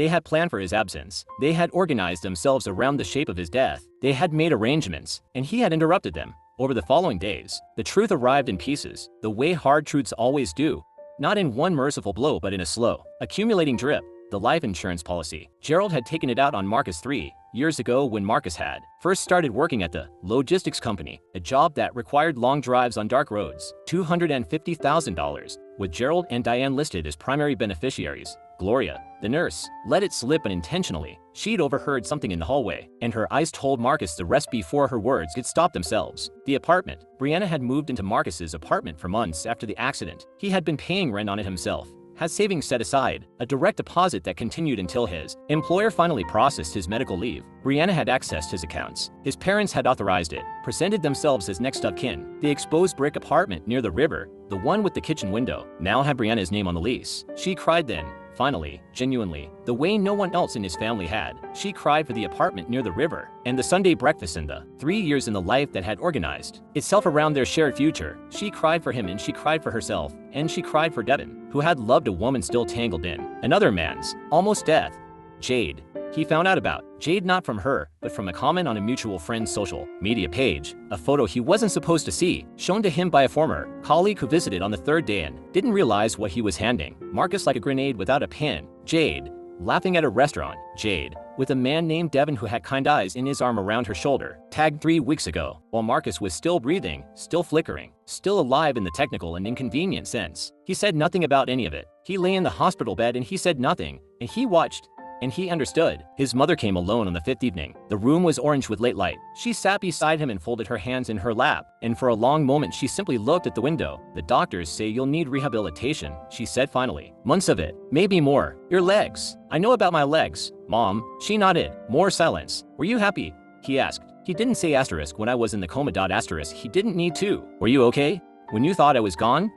They had planned for his absence. They had organized themselves around the shape of his death. They had made arrangements, and he had interrupted them. Over the following days, the truth arrived in pieces, the way hard truths always do. Not in one merciful blow, but in a slow, accumulating drip. The life insurance policy. Gerald had taken it out on Marcus 3 years ago when Marcus had first started working at the logistics company, a job that required long drives on dark roads. $250,000, with Gerald and Diane listed as primary beneficiaries. Gloria, the nurse, let it slip unintentionally. She'd overheard something in the hallway, and her eyes told Marcus the rest before her words could stop themselves. The apartment. Brianna had moved into Marcus's apartment for months after the accident. He had been paying rent on it himself, had savings set aside, a direct deposit that continued until his employer finally processed his medical leave. Brianna had accessed his accounts. His parents had authorized it, presented themselves as next of kin. The exposed brick apartment near the river, the one with the kitchen window, now had Brianna's name on the lease. She cried then, finally, genuinely, the way no one else in his family had. She cried for the apartment near the river, and the Sunday breakfast and the 3 years in the life that had organized itself around their shared future. She cried for him, and she cried for herself, and she cried for Devin, who had loved a woman still tangled in another man's almost death. Jade. He found out about Jade not from her, but from a comment on a mutual friend's social media page, a photo he wasn't supposed to see, shown to him by a former colleague who visited on the third day and didn't realize what he was handing Marcus like a grenade without a pin. Jade, laughing at a restaurant. Jade, with a man named Devin who had kind eyes in his arm around her shoulder, tagged 3 weeks ago, while Marcus was still breathing, still flickering, still alive in the technical and inconvenient sense. He said nothing about any of it. He lay in the hospital bed and he said nothing, and he watched. And he understood. His mother came alone on the 5th evening. The room was orange with late light. She sat beside him and folded her hands in her lap, and for a long moment she simply looked at the window. The doctors say you'll need rehabilitation, she said finally. Months of it, maybe more. Your legs. I know about my legs, Mom. She nodded. More silence. Were you happy? He asked. He didn't say asterisk when I was in the coma. Asterisk. He didn't need to. Were you okay? When you thought I was gone?